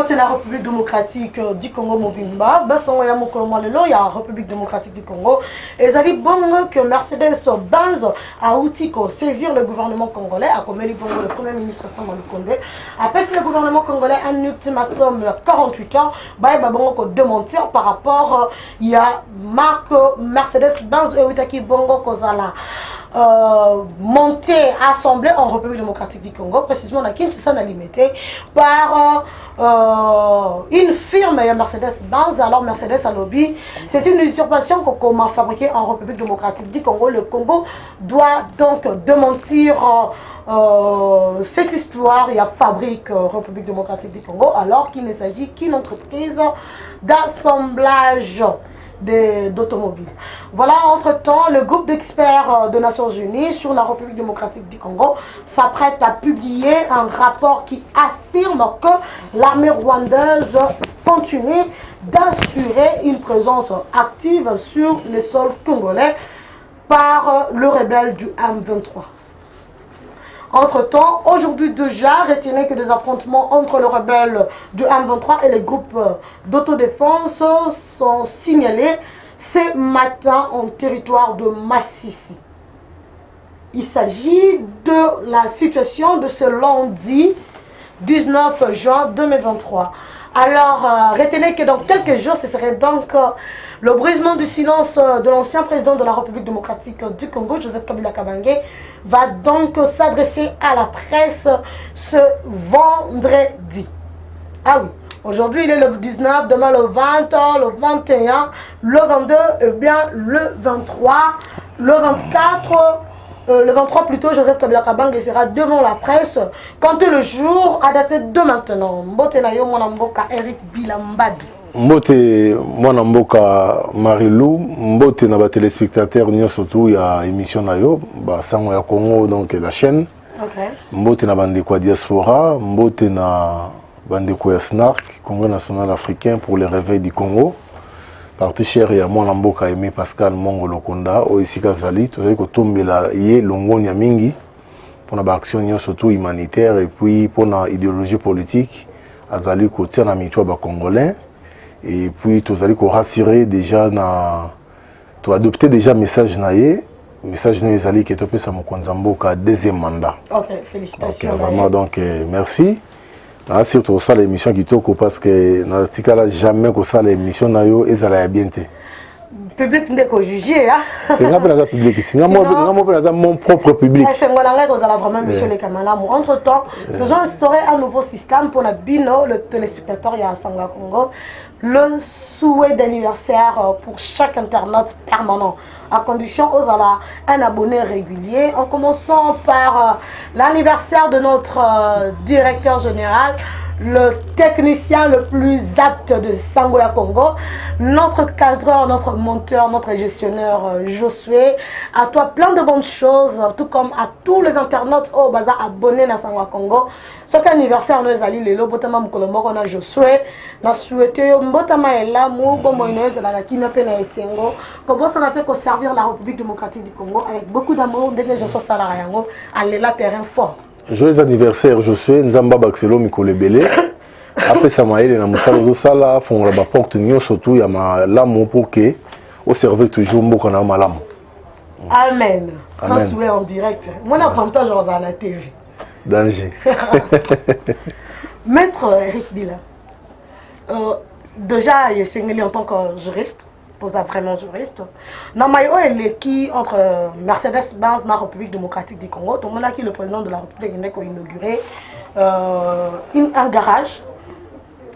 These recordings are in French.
c'est la République démocratique du Congo Mobimba. Basson ya mokolo lelo ya République démocratique du Congo. Et ça dit bon que Mercedes-Benz a outil pour saisir le gouvernement congolais, a commis le premier ministre Samba Lukonde. Après le gouvernement congolais un ultimatum de 48 heures, bah bon ko démentir par rapport il y a marque Mercedes-Benz et Outaki Bongo Kozala. Montée, assemblée en République démocratique du Congo, précisément à Kinshasa, limité par une firme Mercedes-Benz. Alors Mercedes a lobby, c'est une usurpation qu'on a fabriquée en République démocratique du Congo. Le Congo doit donc démentir cette histoire. Il y a fabrique République démocratique du Congo, alors qu'il ne s'agit qu'une entreprise d'assemblage d'automobiles. Voilà, entre-temps, le groupe d'experts des Nations Unies sur la République démocratique du Congo s'apprête à publier un rapport qui affirme que l'armée rwandaise continue d'assurer une présence active sur le sol congolais par le rebelle du M23. Entre-temps, aujourd'hui déjà, retenez que des affrontements entre le rebelle du M23 et les groupes d'autodéfense sont signalés ce matin en territoire de Massissi. Il s'agit de la situation de ce lundi 19 juin 2023. Alors, retenez que dans quelques jours, ce serait donc le brisement du silence de l'ancien président de la République démocratique du Congo, Joseph Kabila Kabange, va donc s'adresser à la presse ce vendredi. Ah oui, aujourd'hui il est le 19, demain le 20, le 21, le 22, et bien le 23, le 24... le 23 plutôt, Joseph Kabila Kabange sera devant la presse. Quant le jour, à dater de maintenant. Mbote na yo mwana mboka Eric Bilambadou. Mbote mwana mboka Marilou, mbote na ba téléspectateurs nyo surtout ya émission na yo, ba sango ya Congo donc la chaîne. Okay. Mbote na bandeko diaspora, mbote na bandeko ya SNARC, Congrès national africain pour le réveil du Congo. Parti cher ya mwana mboka Aimé Pascal Mongolo Konda o isika zali tozali kotombela ye longoni ya mingi pona ba action nyo surtout humanitaire et puis pona idéologie politique azali kotia na mitwa ba congolais et puis tozali ko rassurer déjà na to adopter déjà message na ye message no ezali ke topesa mokonza mboka deuxième mandat. OK, félicitations. Okay, vraiment donc merci. Surtout ça l'émission qui toko parce que na tikala jamais que ça l'émission na yo ezala bien te. Public ndeko juger hein. Nga pena za public ici. Nga mo pena za mon propre public. C'est ngona nga kozala vraiment monsieur le Kamalamu. Entre-temps, nous avons instauré un nouveau système pour la bino le téléspectateur ya Sangwa Congo. Le souhait d'anniversaire pour chaque internaute permanent, à condition aux un abonné régulier, en commençant par l'anniversaire de notre directeur général, le technicien le plus apte de Sangoya Congo, notre cadreur, notre monteur, notre gestionnaire Josué. À toi, plein de bonnes choses, tout comme à tous les internautes au Baza abonnés à Sangoya Congo. Ce anniversaire, nous allons les lobotama mukolomoko na Josué. Na souhaité mbotama ela mu bomoinez la kina pena esengo. Comme ça n'a fait que servir la République démocratique du Congo avec beaucoup d'amour dès que je sois salarié à l'éla terrain fort. Joyeux anniversaire Josué Nzamba Baxelo Mikole Belé. Après ça m'a aidé na musala zo sala font la porte nyo surtout ya malamu pour que au servir toujours mboka na malamu. Amen. On souhaite en direct. Mon avantage dans la TV. Danger. Maître Eric Bila. Déjà il est sénégalais en tant que juriste. Pour ça vraiment juriste. Namayo est qui entre Mercedes-Benz la République démocratique du Congo. Tout le monde qui le président de la République a inauguré un garage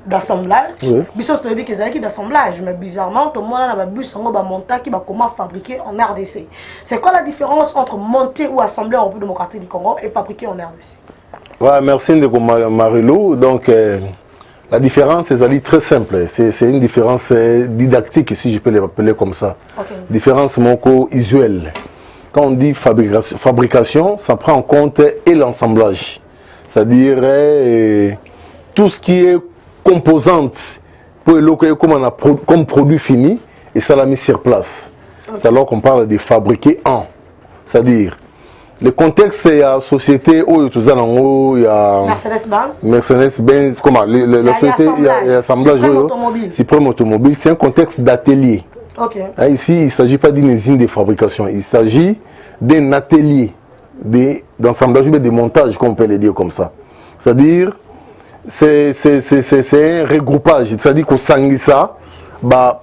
d'assemblage. Bisous de qui est d'assemblage, mais bizarrement tout le monde a bus en monter qui va comment fabriquer en RDC. C'est quoi la différence entre monter ou assembler en République démocratique du Congo et fabriquer en RDC? Ouais, merci de Marilou. Donc la différence est très simple. C'est une différence didactique, si je peux l'appeler comme ça. Okay. Différence usuelle. Quand on dit fabrication, ça prend en compte et l'assemblage. C'est-à-dire tout ce qui est composante pour comme produit fini et ça l'a mis sur place. Okay. C'est alors qu'on parle de fabriquer en. C'est-à-dire Le contexte, c'est la société où il y a Mercedes-Benz, comment la société, il y a l'assemblage Suprême Automobile. C'est un contexte d'atelier. Okay. Ici, il ne s'agit pas d'une usine de fabrication, il s'agit d'un atelier d'assemblage, de montage, comme on peut le dire comme ça. C'est-à-dire, c'est un regroupage, c'est-à-dire qu'on s'anglissa,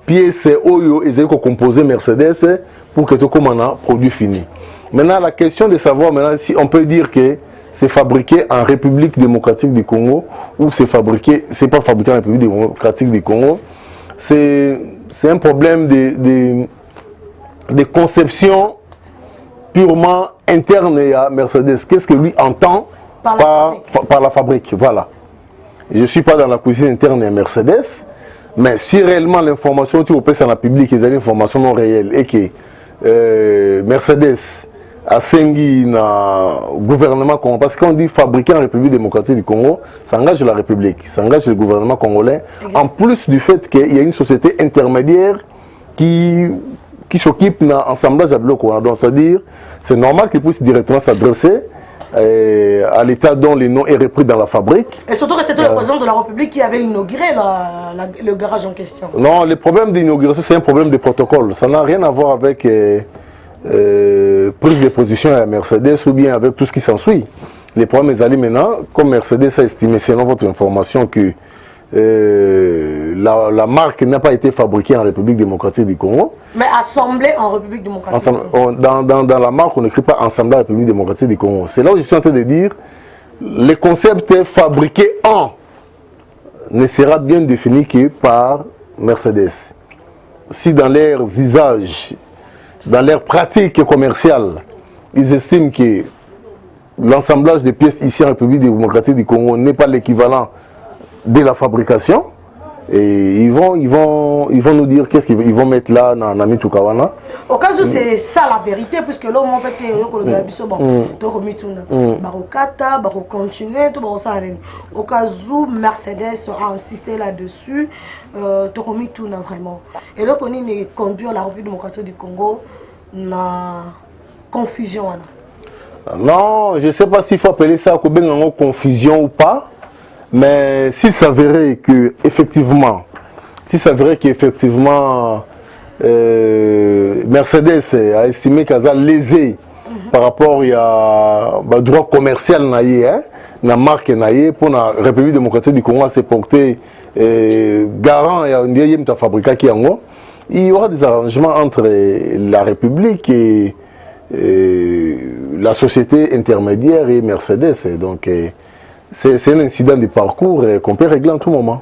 pièces oyo, ils ont composé Mercedes pour que tout comme un produit fini. Maintenant, la question de savoir maintenant si on peut dire que c'est fabriqué en République démocratique du Congo ou c'est pas fabriqué en République démocratique du Congo, c'est un problème de conception purement interne à Mercedes. Qu'est-ce que lui entend par la fabrique? Voilà. Je ne suis pas dans la cuisine interne à Mercedes, mais si réellement l'information tu opères dans la public, c'est une information non réelle et que Mercedes a sengi na gouvernement congolais, parce qu'on dit fabriqué en République démocratique du Congo, ça engage la République, ça engage le gouvernement congolais, en plus du fait qu'il y a une société intermédiaire qui s'occupe d'un assemblage à bloc. Donc c'est-à-dire, c'est normal qu'il puisse directement s'adresser à l'État dont le nom est repris dans la fabrique. Et surtout que c'était le président de la République qui avait inauguré le garage en question. Non, le problème d'inauguration, c'est un problème de protocole. Ça n'a rien à voir avec prise de position à Mercedes ou bien avec tout ce qui s'ensuit. Les problèmes est allés maintenant, comme Mercedes a estimé, selon votre information, que la marque n'a pas été fabriquée en République démocratique du Congo. Mais assemblée en République démocratique du Congo. Dans la marque, on n'écrit pas ensemble en République démocratique du Congo. C'est là où je suis en train de dire, le concept fabriqué en ne sera bien défini que par Mercedes. Si dans leurs usages, dans leurs pratiques commerciales, ils estiment que l'assemblage des pièces ici en République démocratique du Congo n'est pas l'équivalent de la fabrication, et ils vont nous dire qu'est-ce qu'ils vont mettre là dans Mitukawana. Au cas où c'est ça la vérité, puisque là on fait continuer, au cas où Mercedes a insisté là-dessus, vraiment. Et là on est conduire la République démocratique du Congo na confusion. Non, je ne sais pas s'il faut appeler ça confusion ou pas. Mais s'il s'avérait que effectivement, Mercedes a estimé qu'elle a lésé par rapport à droit commercial na marque pour la République démocratique du Congo à se porter garant et un fabricant qui en il y aura des arrangements entre la République et la société intermédiaire et Mercedes. Donc c'est un incident de parcours qu'on peut régler en tout moment.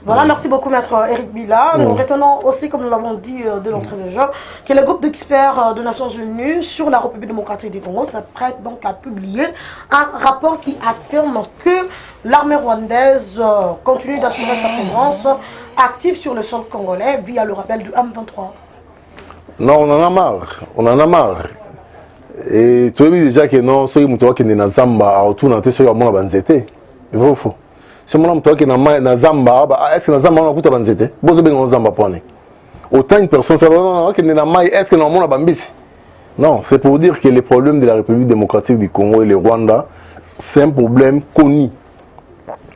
Voilà, merci beaucoup Maître Eric Bila. Nous retenons aussi, comme nous l'avons dit de l'entrée de jeu, que le groupe d'experts des Nations Unies sur la République démocratique du Congo s'apprête donc à publier un rapport qui affirme que l'armée rwandaise continue d'assurer sa présence active sur le sol congolais via le rappel du M23. Non, on en a marre. Et tu as vu déjà que non, ceux qui sont dans Zamba, autour de ceux qui sont dans Banzete. Il faut faux. Si on est dans Zamba, est-ce que dans Zamba on a écouté Banzete? Vous avez dans Zamba pour aller. Autant une personne, est-ce que dans Bambisi? Non, c'est pour dire que les problèmes de la République démocratique du Congo et le Rwanda, c'est un problème connu.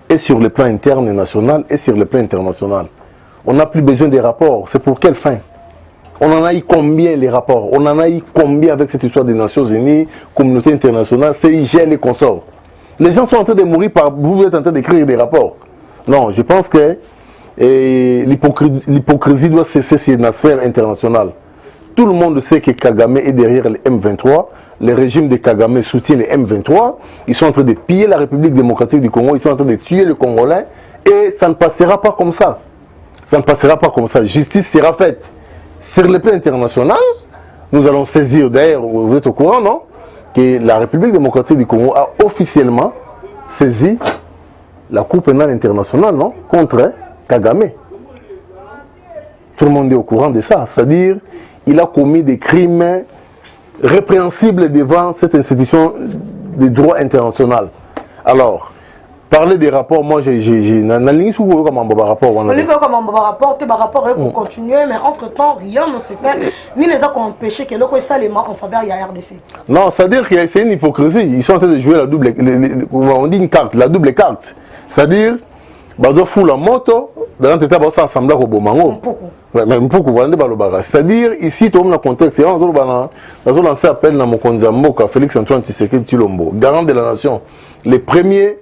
Et sur le plan interne et national, et sur le plan international. On n'a plus besoin des rapports. C'est pour quelle fin? On en a eu combien les rapports? On en a eu combien avec cette histoire des Nations Unies, communauté internationale, CIGN et consorts? Les gens sont en train de mourir par vous êtes en train d'écrire des rapports. Non, je pense que l'hypocrisie doit cesser sur la sphère internationale. Tout le monde sait que Kagame est derrière le M23. Le régime de Kagame soutient le M23. Ils sont en train de piller la République démocratique du Congo. Ils sont en train de tuer les Congolais. Et ça ne passera pas comme ça. Ça ne passera pas comme ça. Justice sera faite. Sur le plan international, nous allons saisir, d'ailleurs, vous êtes au courant, non? Que la République démocratique du Congo a officiellement saisi la Cour pénale internationale, non? Contre Kagame. Tout le monde est au courant de ça. C'est-à-dire, il a commis des crimes répréhensibles devant cette institution de droit international. Alors, parler des rapports, moi j'ai une ligne sous comme un rapport. On dit comme un rapport, tu rapport pour continuer, mais entre-temps, rien ne s'est fait. Ni les a empêché que l'eau soit en faveur de la RDC. Non, c'est-à-dire que c'est une hypocrisie. Ils sont en train de jouer la double, on dit une carte, la double carte. C'est-à-dire, bazo fou la moto, dans l'état bazo ensemble au Bomango. Mais pourquoi voilà des balobara. C'est-à-dire ici tout le contexte, on a lancé appel dans mon Konzamboka Félix Antoine Tshisekedi Tshilombo, garant de la nation, les premiers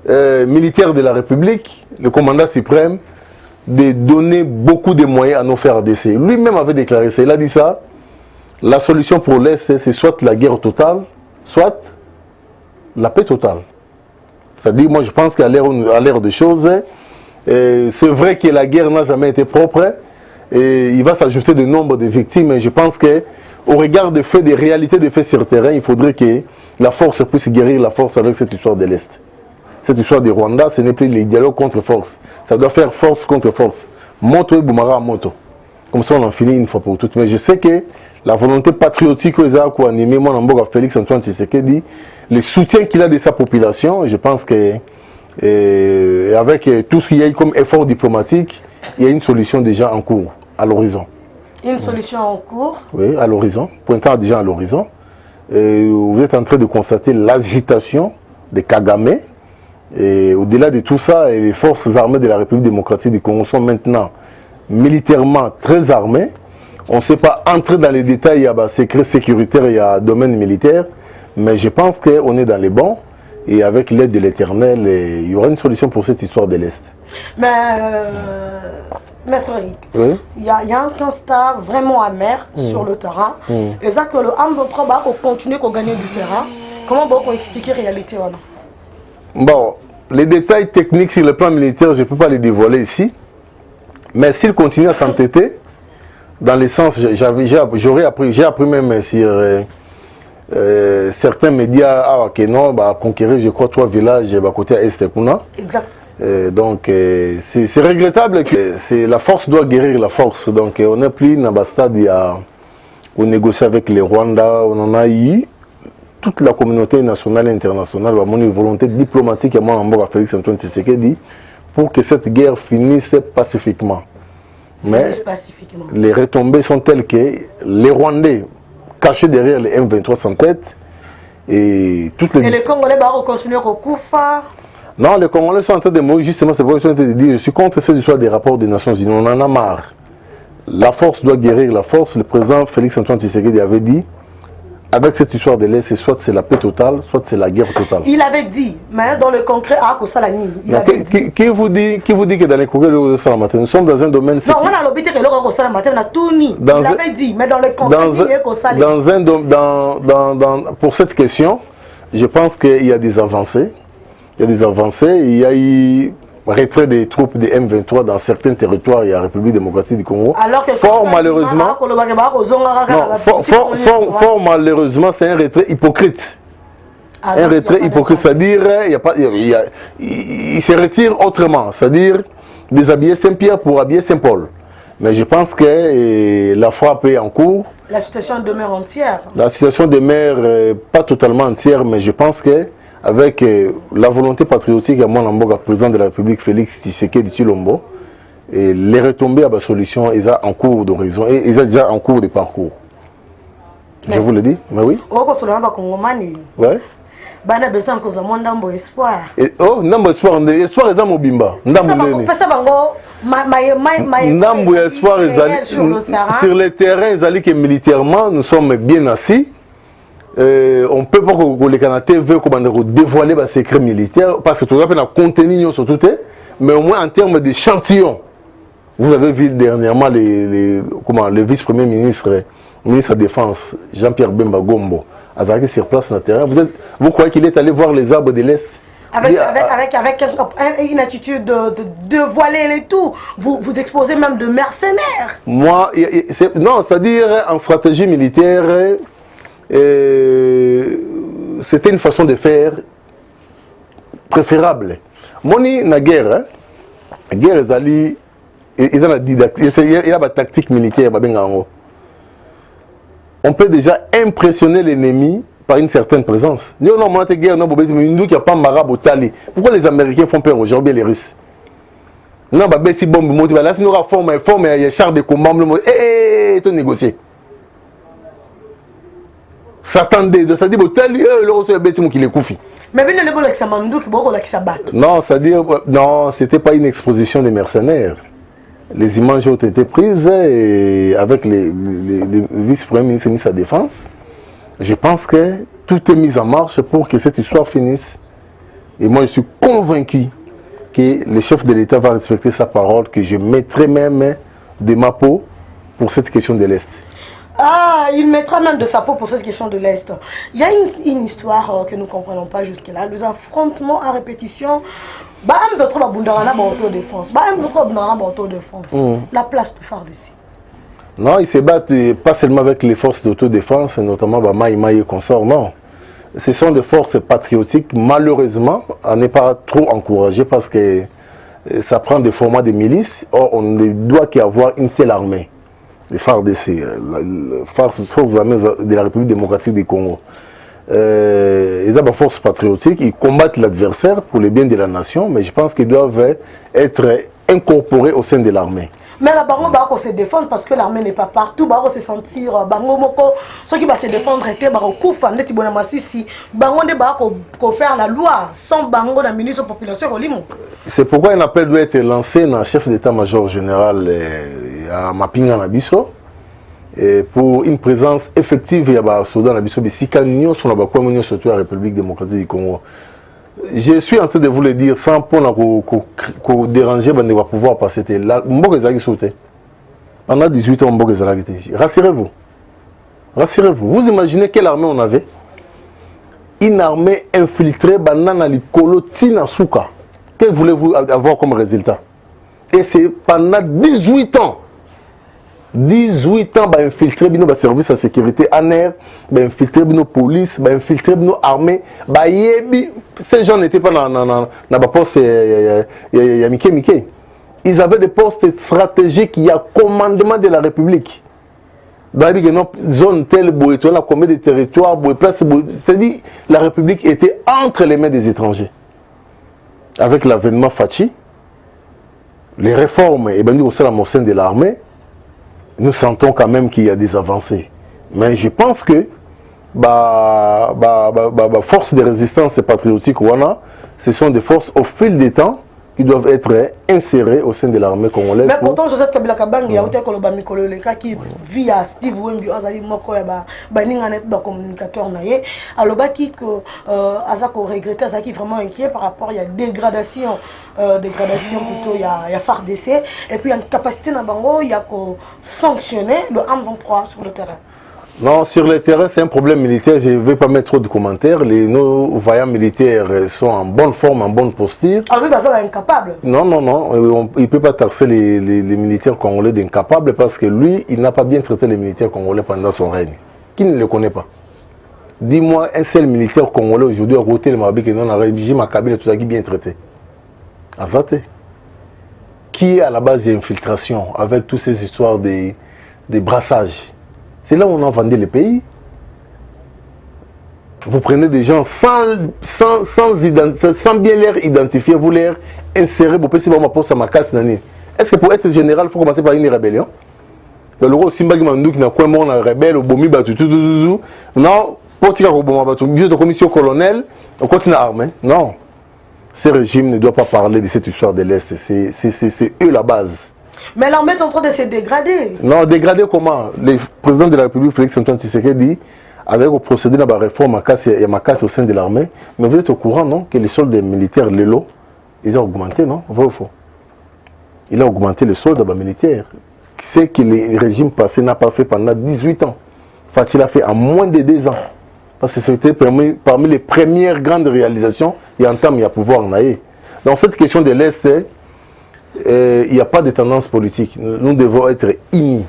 militaires de la République, le commandant suprême, de donner beaucoup de moyens à nos frères RDC. Lui-même avait déclaré ça. Il a dit ça. La solution pour l'Est, c'est soit la guerre totale, soit la paix totale. C'est-à-dire, moi je pense qu'à l'ère des choses, c'est vrai que la guerre n'a jamais été propre, et il va s'ajouter de nombre de victimes, et je pense qu'au regard des faits, des réalités des faits sur le terrain, il faudrait que la force puisse guérir la force avec cette histoire de l'Est. Cette histoire du Rwanda, ce n'est plus les dialogues contre force. Ça doit faire force contre force. Moto et Boumara à moto. Comme ça, on en finit une fois pour toutes. Mais je sais que la volonté patriotique que Zaa a animé, mon ambassade Félix Antoine Tshisekedi, le soutien qu'il a de sa population, je pense que avec tout ce qu'il y a comme effort diplomatique, il y a une solution déjà en cours, à l'horizon. Une solution en cours? Oui, à l'horizon, pointant déjà à l'horizon. Vous êtes en train de constater l'agitation de Kagame. Et au-delà de tout ça, les forces armées de la République démocratique du Congo sont maintenant militairement très armées. On ne sait pas entrer dans les détails, il y a secret sécuritaire, il y a domaine militaire, mais je pense qu'on est dans les bons et avec l'aide de l'Éternel, il y aura une solution pour cette histoire de l'Est. Mais, Maître Eric, oui? Il y a un constat vraiment amer sur le terrain. Et ça que le M23 va continuer à gagner du terrain. Comment on peut expliquer la réalité? Bon, les détails techniques sur le plan militaire, je ne peux pas les dévoiler ici. Mais s'il continue à s'entêter, dans le sens, j'ai appris même sur certains médias que non, conquérir, je crois, 3 villages côté à Estekuna. Exact. Donc, c'est regrettable que la force doit guérir la force. Donc, on n'est plus dans le stade où négocier avec les Rwandais, on en a eu. Toute la communauté nationale et internationale a une volonté diplomatique à moi, Félix Antoine Tshisekedi, pour que cette guerre finisse pacifiquement. Mais les retombées sont telles que les Rwandais, cachés derrière les M23 sans tête, et toutes les... Et les Congolais vont continuer au Koufa? Non, les Congolais sont en train de mourir, justement, c'est pour ça que je dire, je suis contre cette histoire des rapports des Nations Unies, on en a marre. La force doit guérir la force. Le président Félix Antoine Tshisekedi avait dit, avec cette histoire de l'Est, soit c'est la paix totale, soit c'est la guerre totale. Il avait dit, mais dans le concret, qui vous dit que dans les concrets, nous sommes dans un domaine... Non, on a l'objet que on a tout mis. Il avait dit, mais dans le concret, pour cette question, je pense qu'il y a des avancées. Il y a des avancées. Il y a eu retrait des troupes des M23 dans certains territoires, il y a la République démocratique du Congo. Alors que fort malheureusement, fort malheureusement, c'est un retrait hypocrite. Un retrait hypocrite, c'est-à-dire il se retire autrement, c'est-à-dire déshabiller Saint-Pierre pour habiller Saint-Paul. Mais je pense que la frappe est en cours. La situation demeure entière. La situation demeure pas totalement entière, mais je pense que avec la volonté patriotique à mon président de la République Félix Tshisekedi Tshilombo, et les retombées à la solution, ils sont en cours d'horizon et ils sont déjà en cours de parcours. Mais je vous le dis, mais oui. Ouais. Bana besoin que zaman ndambo espoir. Oh, ndambo espoir, espoir est mobimba. Ndambo ndambo espoir sur le terrain, ils que militairement nous sommes bien assis. On peut pas que les Canadiens veulent dévoiler les secrets militaires parce que tout le monde a contenu sur tout, mais au moins en termes d'échantillon. Vous avez vu dernièrement le vice-premier ministre, ministre de la Défense, Jean-Pierre Bemba Gombo, a sur place sur le terrain. Vous croyez qu'il est allé voir les arbres de l'Est? Avec une attitude de voiler et tout, vous exposez même de mercenaires. Moi, non, c'est-à-dire en stratégie militaire, c'était une façon de faire préférable. Moni na guerre, la guerre il y a la tactique militaire. On peut déjà impressionner l'ennemi par une certaine présence. Non, non, moi, guerre, non, mais nous qui a pas marabout tali. Pourquoi les Américains font peur aujourd'hui les Russes? Non, bah, si bon, là, si nous forme, il y a char de combat, tout négocier. S'attendait de ça, dit, le reçoit bêtiment qui les confie. Mais bien, le bon Mamdou qui beaucoup qui s'abat. Non, c'est-à-dire, non, c'était pas une exposition des mercenaires. Les images ont été prises et avec les vice-premiers ministres et ministres de la Défense. Je pense que tout est mis en marche pour que cette histoire finisse. Et moi, je suis convaincu que le chef de l'État va respecter sa parole, que je mettrai même de ma peau pour cette question de l'Est. Ah, il mettra même de sa peau pour cette question de l'Est. Il y a une histoire que nous ne comprenons pas jusque-là. Les affrontements à répétition. Autodéfense. La place du FARDC. Non, ils se battent pas seulement avec les forces d'autodéfense, notamment Maïmaï et consorts, non. Ce sont des forces patriotiques, malheureusement, à ne pas trop encourager parce que ça prend des formats de milices. Or, on ne doit qu'avoir une seule armée. Les FARDC, les forces armées de la République démocratique du Congo. Ils ont des forces patriotiques, ils combattent l'adversaire pour le bien de la nation, mais je pense qu'ils doivent être incorporés au sein de l'armée. Mais la baron va se défendre parce que l'armée n'est pas partout, va se sentir bango moko ceux qui va se défendre était ba kufa ndeti bona masisi bango nde ba ko faire la loi sans bango la ministre de la population kolimo. C'est pourquoi un appel doit être lancé dans le chef d'état-major général à Mapinga Nabiso pour une présence effective à Soudan Nabiso bisika union sur la bakwa surtout la République démocratique du Congo. Je suis en train de vous le dire sans pour nous déranger, on va pouvoir passer là. On a 18 ans, rassurez-vous. Rassurez-vous. Vous imaginez quelle armée on avait? Une armée infiltrée, banana likolo tina souka. Que voulez-vous avoir comme résultat? Et c'est pendant 18 ans. 18 ans, bah infiltrer nos services de sécurité en air, bah infiltrer nos polices, bah infiltrer nos armées, bah ces gens n'étaient pas dans la poste Mickey. Ils avaient des postes stratégiques, il y a commandement de la République. Dans une zone telle, on a combien de territoires, c'est-à-dire la République était entre les mains des étrangers. Avec l'avènement Fachi, les réformes et bien au sein de l'armée, nous sentons quand même qu'il y a des avancées. Mais je pense que forces de résistance patriotique, ce sont des forces au fil des temps qui doivent être insérées au sein de l'armée congolaise. Mais pourtant, Joseph Kabila Kabangi, il y a un qui vit à Steve Wemby, Azali Moko, communicateur, alobaki que Azako regrette, Azaki vraiment inquiet par rapport à la dégradation plutôt, il y a FARDC, et puis il y a une capacité dans Bango, il y a qu'à sanctionner le M23 sur le terrain. Non, sur le terrain, c'est un problème militaire. Je ne vais pas mettre trop de commentaires. Nos vaillants militaires sont en bonne forme, en bonne posture. Ah oui, ça va incapable. Non, non, non. Il ne peut pas taxer les militaires congolais d'incapables parce que lui, il n'a pas bien traité les militaires congolais pendant son règne. Qui ne le connaît pas? Dis-moi un seul militaire congolais aujourd'hui à côté de Mabé qui non a régime à Kabila tout ça qui bien traité. Azate. Qui est à la base de l'infiltration avec toutes ces histoires de brassage? C'est là où on a vendu le pays. Vous prenez des gens sans bien les identifier, vous les insérez, vous pouvez ma poste à ma casse. Est-ce que pour être général, il faut commencer par une rébellion? Le roi Simbagi Mandou qui n'a quoi mon rebelle, au Bomi Batu, tout. Non, pour tirer au Bomi Batu, de commission colonel, on continue à armer. Non. Ce régime ne doit pas parler de cette histoire de l'Est. C'est eux la base. Mais l'armée est en train de se dégrader. Non, dégrader comment? Le président de la République, Félix-Antoine Tshisekedi, avec le procédé de la réforme et ma casse au sein de l'armée. Mais vous êtes au courant, non? Que les soldes militaires, les lots, ils ont augmenté, non? Vrai ou faux? Il a augmenté les soldes militaires. C'est que le régime passé n'a pas fait pendant 18 ans. Fatih l'a fait en moins de 2 ans. Parce que c'était parmi les premières grandes réalisations, il y a un temps, il y a pouvoir en aller. Dans cette question de l'Est, il n'y a pas de tendance politique. Nous devons être unis.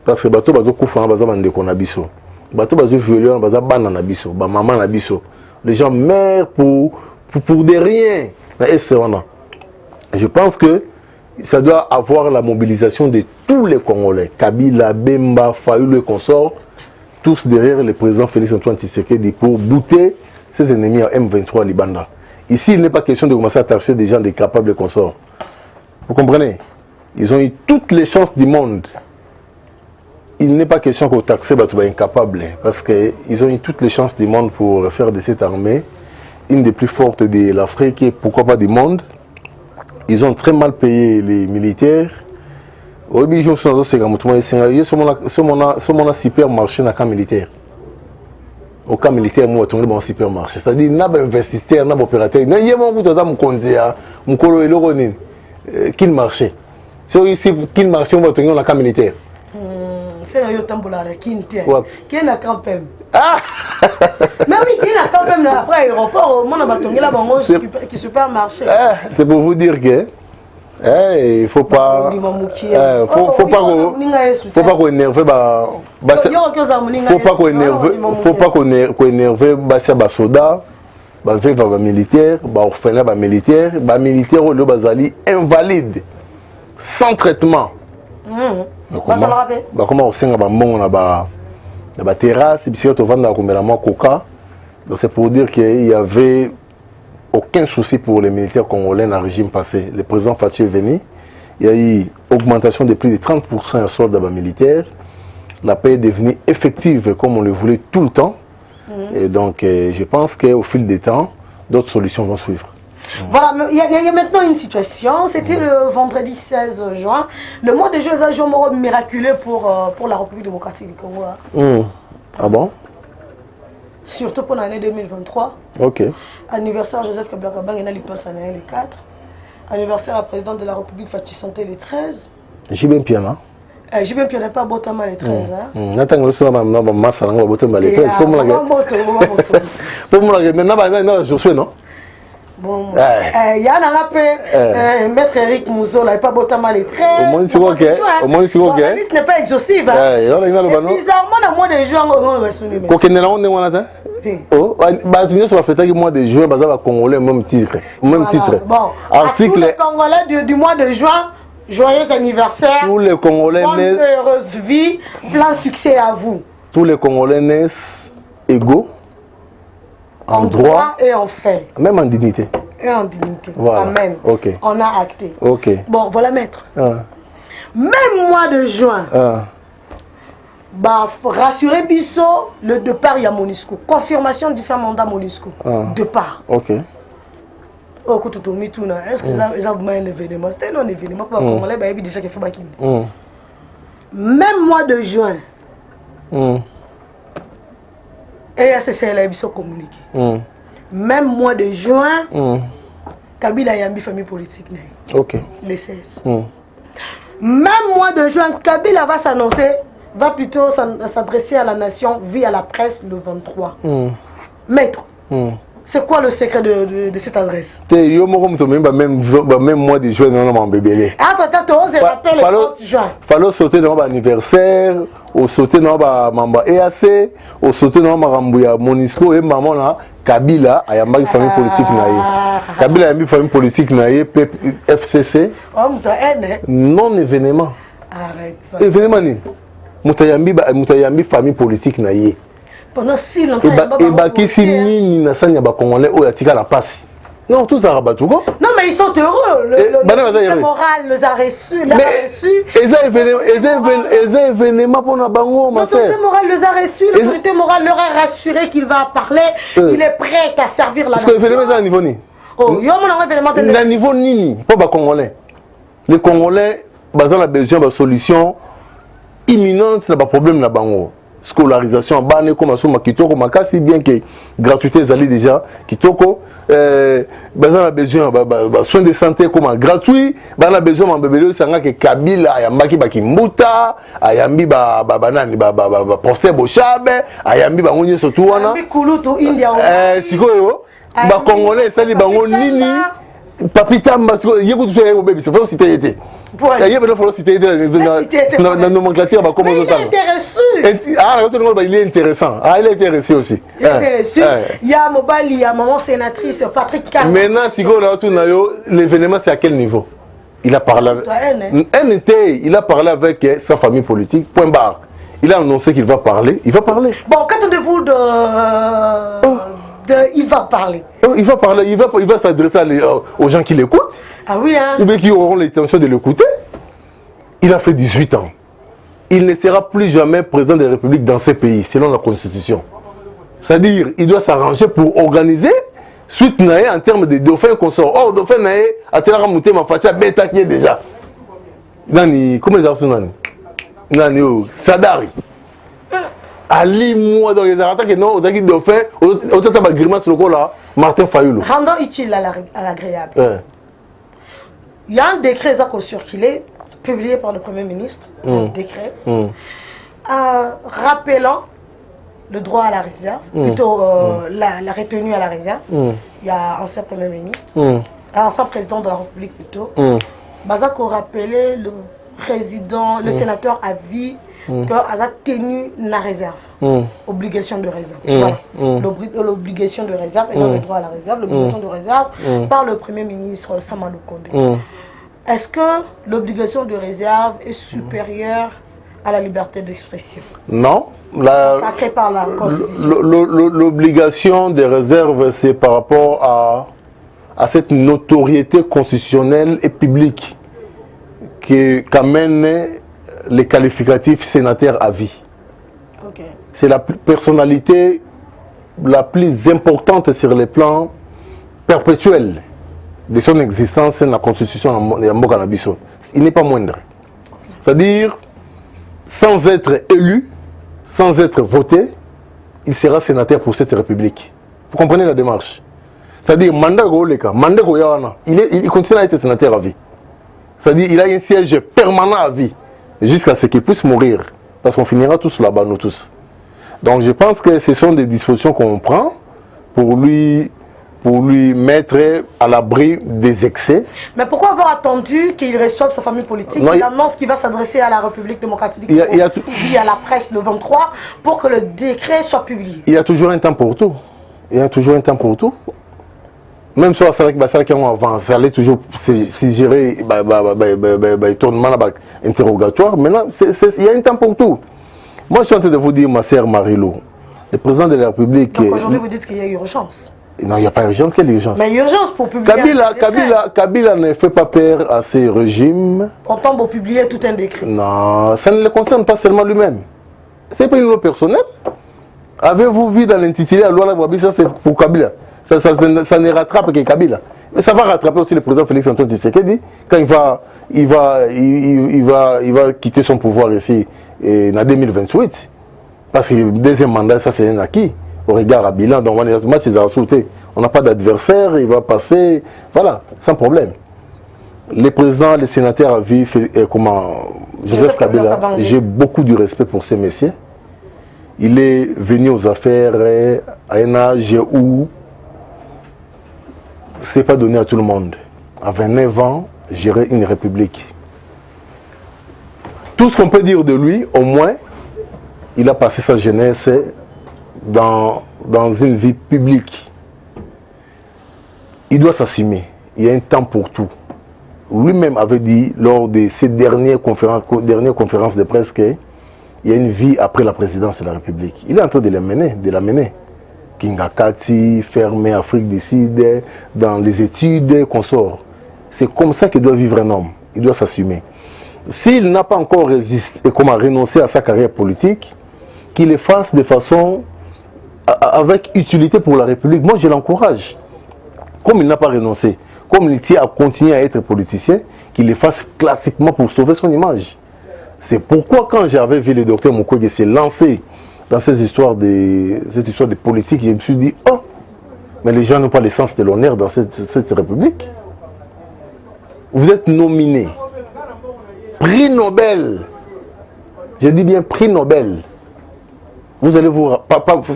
Parce que bateau bazo koufan baza bande konabiso. Bateau bazo violent baza bana nabiso, ba maman nabiso. Les gens meurent pour de rien. Je pense que ça doit avoir la mobilisation de tous les Congolais. Kabila, Bemba, Fayoulou et consorts tous derrière le président Félix Antoine Tshisekedi pour bouter ses ennemis à M23 Libanda. Ici, il n'est pas question de commencer à taxer des gens des capables consorts. Vous comprenez? Ils ont eu toutes les chances du monde. Il n'est pas question qu'on taxe les incapables, parce qu'ils ont eu toutes les chances du monde pour faire de cette armée une des plus fortes de l'Afrique et pourquoi pas du monde. Ils ont très mal payé les militaires. Aujourd'hui, ils ont un supermarché dans le camp militaire. Au camp militaire, moi, je suis un supermarché. C'est-à-dire, il y a des investisseurs, il y a des opérateurs. Il y a des marché. Si quel marché on va tenir dans le camp militaire. C'est un tambola qui est un camp même. Mais oui, qui est un camp même après l'aéroport, on a battu là qui supermarché. C'est pour vous dire que il faut pas qu'on énerve faut pas qu'on énerve les soldats, les militaires, les orphelins, les militaires au bazali invalide sans traitement. Comment on sait que la terrasse, c'est pour dire qu'il y avait aucun souci pour les militaires congolais dans le régime passé. Le président Fatih est venu, il y a eu une augmentation de plus de 30% en soldats militaires. La paix est devenue effective comme on le voulait tout le temps. Et donc je pense qu'au fil des temps, d'autres solutions vont suivre. Voilà, il y a maintenant une situation, c'était le vendredi 16 juin. Le mois de juin est un jour miraculeux pour la République démocratique du Congo. Ah bon? Surtout pour l'année 2023. Ok. Anniversaire Joseph Kabila Kabang, il passe en année le 4. Anniversaire à président de la République Fatih Santé le 13. J'ai bien piano. J'ai bien piano, pas Botama le 13. N'attends que je ma masse à la Botama le 13. Pour moi, je suis non? Bon, il y a un maître Eric Mouzo, il n'y a pas Botama les 13. Au moins, c'est OK. La liste n'est pas exhaustive. Bizarrement, dans le mois de juin, on va se souvenir. Quand on est là, on est là. Oh, tu viens sur la fête du mois de juin, on va Congolais, même titre. Bon, article. Les Congolais du mois de juin, joyeux anniversaire. Tous les Congolais naissent. Bonne heureuse vie, plein succès à vous. Tous les Congolais naissent égaux. En droit et en fait. Même en dignité. Et en dignité. Voilà. Amen. Okay. On a acté. Ok. Bon, voilà, maître. Même mois de juin, rassurer Bisso, le départ, il y a Monisco. Confirmation du fin mandat Monisco. Départ. Ok. Est-ce que ça a un événement? C'était un événement. Pour la Congolais, il y a déjà qui fait Bakine. Même mois de juin. Et c'est la émission communiquée. Même mois de juin, Kabila a une famille politique. Ok. Le 16. Même mois de juin, Kabila va s'annoncer, va plutôt s'adresser à la nation via la presse le 23. Maître, c'est quoi le secret de cette adresse? Même mois de juin, on a un bébé. Attends, on se rappelle le 30 juin. Il fallait sauter dans l'anniversaire, au sauter dans le EAC, au sauter dans le Monisco et maman là, Kabila a une famille politique. Kabila a une famille politique, FCC. Non événement. Arrête ça. Événement, Moutayambi famille politique. Pendant si longtemps, non, tous les rabattus. Non, mais ils sont heureux. Le moral les a reçus. Les événements pour la bango, ma sœur. Le moral les a reçus. L'autorité morale leur a rassuré qu'il va parler. Il est prêt à servir la nation. Parce que l'événement est à niveau ni. Oh, il y a un événement de la niveau ni. Pas les Congolais. Les Congolais, ils ont besoin de solutions imminentes sur le problème de la bango. Scolarisation bane comme asoma kitoko makasi bien que gratuité zali déjà kitoko bazana besoin soins de santé comme gratuit bana besoin mbebele sanga que Kabila ayambaki bakimbuta ayambi banani procès Bochabe ayambi bangonye surtout wana kulutu India sikoyo ba congolais sali bango nini papita mbasiko yeko tout ça bébé c'est faut citer été il y a des fois citer dans la nomenclature ba comment ça il est intéressant. Il est intéressé aussi. Il est intéressé. Il y a Mobali, il y a maman sénatrice Patrick Kang. Maintenant, si l'événement, c'est à quel niveau? Il a parlé avec il a parlé avec sa famille politique, point barre. Il a annoncé qu'il va parler. Il va parler. Bon, qu'attendez-vous il va parler. Il va parler. Il va s'adresser aux gens qui l'écoutent. Ah oui, hein. Ou bien qui auront l'intention de l'écouter. Il a fait 18 ans. Il ne sera plus jamais président de la République dans ce pays, selon la Constitution. C'est-à-dire, il doit s'arranger pour organiser suite nae en termes de dauphin qu'on sort. Oh, dauphin nae, a-t-il ramouté ma fatia bêta qui est déjà. Nani, comment les arçons nani? Nani, Sadari. Ali, moi, dans les arrêts que non, au dauphin, au tata ma grimace le coup là, Martin Fayoulou. Rendant utile à l'agréable. Ouais. Il y a un décret qui a circulé, publié par le Premier ministre, un décret, rappelant le droit à la réserve, plutôt la retenue à la réserve. Il y a un ancien Premier ministre, un ancien président de la République plutôt. Bazako rappelait le président, le sénateur à vie, que a tenu la réserve, obligation de réserve. Voilà. L'obligation de réserve et le droit à la réserve, l'obligation de réserve par le Premier ministre Samalou Kondé. Est-ce que l'obligation de réserve est supérieure à la liberté d'expression? Non. Sacrée par la Constitution. L'obligation de réserve, c'est par rapport à cette notoriété constitutionnelle et publique qu'amènent les qualificatifs sénateurs à vie. Okay. C'est la personnalité la plus importante sur le plan perpétuel de son existence dans la constitution de Mboka Nabiso. Il n'est pas moindre. C'est-à-dire, sans être élu, sans être voté, il sera sénateur pour cette république. Vous comprenez la démarche? C'est-à-dire, il continue à être sénateur à vie. C'est-à-dire, il a un siège permanent à vie, jusqu'à ce qu'il puisse mourir. Parce qu'on finira tous là-bas, nous tous. Donc, je pense que ce sont des dispositions qu'on prend pour lui mettre à l'abri des excès. Mais pourquoi avoir attendu qu'il reçoive sa famille politique? Il annonce qu'il va s'adresser à la République démocratique du Congo via la presse le 23 pour que le décret soit publié. Il y a toujours un temps pour tout. Il y a toujours un temps pour tout. Même si ça qui avance, ça allait toujours se gérer tournement interrogatoire. Maintenant, il y a un temps pour tout. Moi, je suis en train de vous dire, ma sœur Marilou, le président de la République... Donc aujourd'hui, vous dites qu'il y a urgence. Non, il n'y a pas urgence. Quelle urgence? Mais urgence pour publier Kabila ne fait pas peur à ces régimes. Pourtant, pour publier tout un décret. Non, ça ne le concerne pas seulement lui-même. Ce n'est pas une loi personnelle. Avez-vous vu dans l'intitulé la loi la Wabi, ça c'est pour Kabila. Ça ne rattrape que Kabila. Mais ça va rattraper aussi le président Félix Antoine Tshisekedi quand il va quitter son pouvoir ici en 2028. Parce que le deuxième mandat, ça c'est un acquis. Au regard à bilan, donc le match ils ont sauté. On n'a pas d'adversaire, il va passer, voilà, sans problème. Les présidents, les sénateurs à vie, Joseph Kabila, j'ai beaucoup de respect pour ces messieurs. Il est venu aux affaires à un âge où ce n'est pas donné à tout le monde. À 29 ans, gérer une république. Tout ce qu'on peut dire de lui, au moins, il a passé sa jeunesse dans une vie publique. Il doit s'assumer. Il y a un temps pour tout. Lui-même avait dit lors de ces dernières conférences de presse qu'il y a une vie après la présidence de la République. Il est en train de la mener. Kingakati, fermé, Afrique du Sud, dans les études qu'on sort. C'est comme ça qu'il doit vivre un homme. Il doit s'assumer. S'il n'a pas encore renoncé à sa carrière politique, qu'il le fasse de façon avec utilité pour la République. Moi, je l'encourage. Comme il n'a pas renoncé, comme il tient à continuer à être politicien, qu'il le fasse classiquement pour sauver son image. C'est pourquoi quand j'avais vu le docteur Mukwege se lancer dans cette histoire de politique, je me suis dit, oh, mais les gens n'ont pas le sens de l'honneur dans cette République. Vous êtes nominé. Prix Nobel. Je dis bien prix Nobel. Vous allez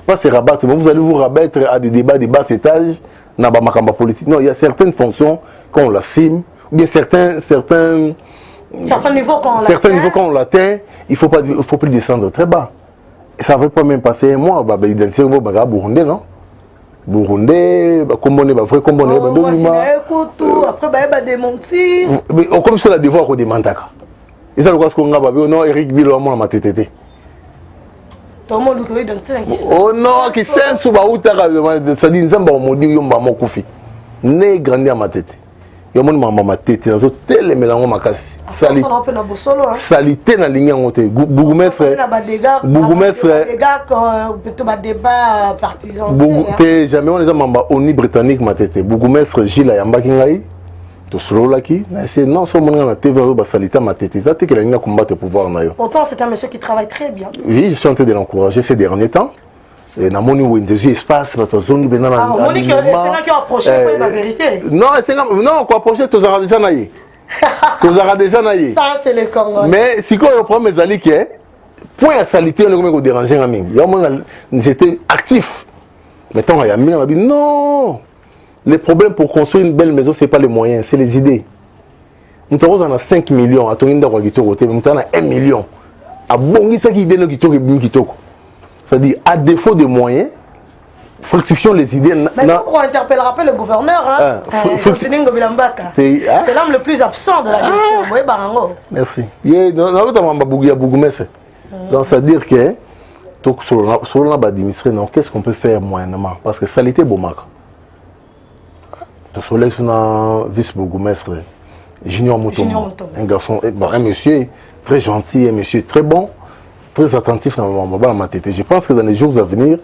pas se rabattre, mais vous allez vous rabattre à des débats de bas étage, dans la politique. Non, il y a certaines fonctions qu'on l'assume, ou bien certains niveaux quand on l'atteint, il faut plus descendre très bas. Et ça ne veut pas même passer un mois, identifier Burundais, non? Burundais, Combonais, vrai Combonais, après, démentir. Comme si on a devoir de Mantaka. Et ça, le quoi, ce qu'on a, non, Eric Bilo, moi, ma TTT. Tout le monde est dans oh non, qui s'est sous ça dit Nzamba Modi Yomba Mokufi. Né grandi à ma tête. Yomon ma tête, dans tel mélange makasi. Salité na ligne en côté. Bougumestre. Bougumestre. Débat partisan. Jamais on les a mamba ONU britannique ma tête. Bougumestre Gilles Yamba Kingai. To solo laki. C'est non seulement na TV ba salité ma tête. Ça te que la ligne combattre pouvoir na yo. Pourtant c'est un monsieur qui travaille très bien. Oui, je suis en train de l'encourager ces derniers temps. Et dans mon niveau, il espace, dans zone de ah, Monique, c'est là qui a approché pour la vérité. Non, c'est là, non, quoi approcher, tu auras déjà naïe. Tu auras déjà naïe. Ça, c'est le Congo. Mais si on reprend mes alliés, point à salité, on est dérangé. J'étais actif. Maintenant, il y a mis, on a dit non. Le problème pour construire une belle maison, ce n'est pas les moyens, c'est les idées. Nous avons 5 millions, à ton inda, nous avons 1 million. À bon, ça qui donne qui c'est-à-dire, à défaut de moyens, fructifions les idées. Mais pourquoi on interpellera pas le gouverneur hein? C'est l'homme le plus absent de la gestion. Merci. Donc, c'est-à-dire que, sur l'administrer, qu'est-ce qu'on peut faire moyennement? Parce que ça l'était beau, Marc. Le soleil, c'est un vice-bourgmestre, Junior Mouton. Un garçon, un monsieur très gentil, un monsieur très bon. Très attentif dans ma tête. Je pense que dans les jours à venir,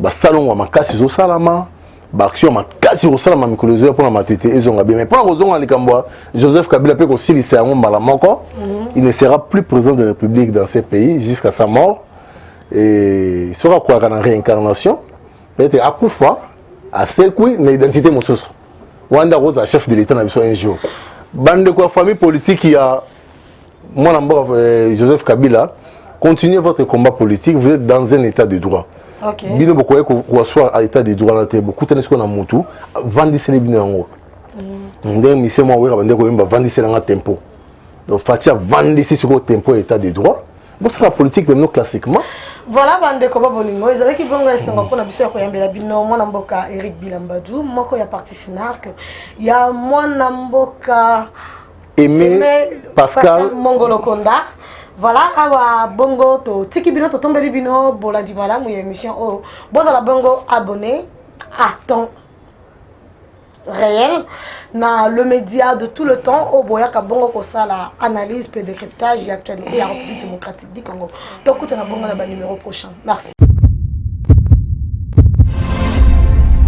le salon va m'acasser au salama, l'action va m'acasser au salama, pour ma tête. Mais pour raison, Joseph Kabila peut aussi lycéen, il ne sera plus président de la République dans ces pays jusqu'à sa mort. Et il sera quoi dans la réincarnation? Peut-être à Koufa, à Sekoui, mais l'identité Moussous. Wanda Rosa, chef de l'État, un jour. Bande de quoi, famille politique, il y a Joseph Kabila. Continuez votre combat politique, vous êtes dans un état de droit. Ok. Bino beaucoup qu'on soit à état de droit là, beaucoup de choses qu'on a monté. Vendez ces bino en haut. Ndé mise moi ouais, vendez quoi, vendez ces dans tempo. Donc Fatia vendez ces sur le tempo état de droit. Bon c'est la politique de nous classiquement. Voilà bande combat bolingo. Ils avaient qui vont rester en pour la biso ko yambela bino moi namboka Eric Bilambadou, moi ko ya parti Sinark. Il y a moi namboka Aimé Pascal Mongolo Konda. Voilà, awa bongo to tiki bino to tombeli bino bolandi malamu ya émission oh boza la bongo abonné à temps réel na le média de tout le temps au boyaka bongo ko sala analyse pe décryptage et actualité à République démocratique du Congo. Donc écoutez na bongo na ba numéro prochain. Merci.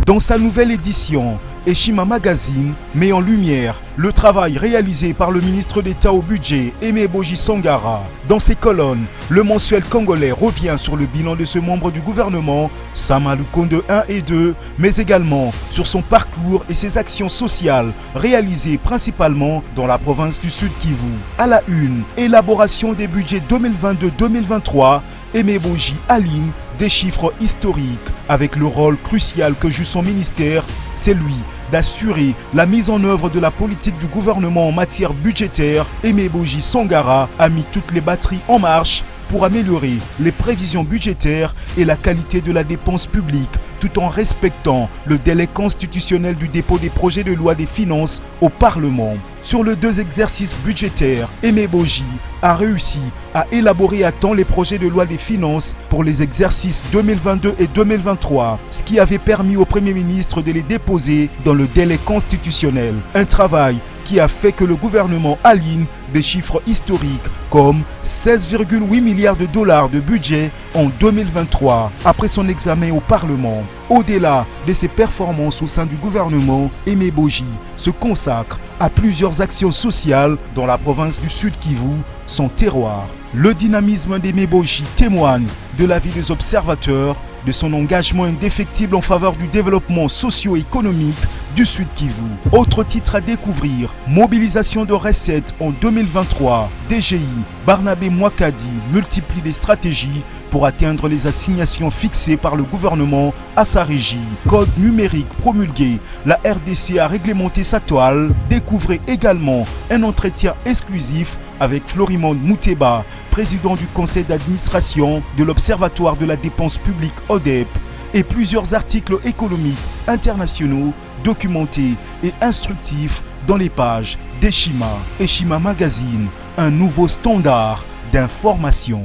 Dans sa nouvelle édition, Eshima Magazine met en lumière le travail réalisé par le ministre d'État au budget, Aimé Boji Sangara. Dans ses colonnes, le mensuel congolais revient sur le bilan de ce membre du gouvernement, Sama Lukonde 1 et 2, mais également sur son parcours et ses actions sociales réalisées principalement dans la province du Sud Kivu. À la une, élaboration des budgets 2022-2023, Aimé Boji aligne des chiffres historiques avec le rôle crucial que joue son ministère, c'est lui d'assurer la mise en œuvre de la politique du gouvernement en matière budgétaire. Aimé Boji Sangara a mis toutes les batteries en marche pour améliorer les prévisions budgétaires et la qualité de la dépense publique, tout en respectant le délai constitutionnel du dépôt des projets de loi des finances au Parlement. Sur les 2 exercices budgétaires, Aimé Boji a réussi à élaborer à temps les projets de loi des finances pour les exercices 2022 et 2023, ce qui avait permis au Premier ministre de les déposer dans le délai constitutionnel. Un travail qui a fait que le gouvernement aligne des chiffres historiques comme 16,8 milliards de dollars de budget en 2023 après son examen au Parlement. Au-delà de ses performances au sein du gouvernement, Aimé Boji se consacre à plusieurs actions sociales dans la province du Sud Kivu, son terroir. Le dynamisme d'Aimé Boji témoigne de l'avis des observateurs de son engagement indéfectible en faveur du développement socio-économique du Sud Kivu. Autre titre à découvrir, mobilisation de recettes en 2023. DGI, Barnabé Mwakadi multiplie les stratégies pour atteindre les assignations fixées par le gouvernement à sa régie. Code numérique promulgué, la RDC a réglementé sa toile. Découvrez également un entretien exclusif avec Florimond Mouteba, président du conseil d'administration de l'Observatoire de la dépense publique ODEP, et plusieurs articles économiques internationaux documentés et instructifs dans les pages d'Eshima. Eshima Magazine, un nouveau standard d'information.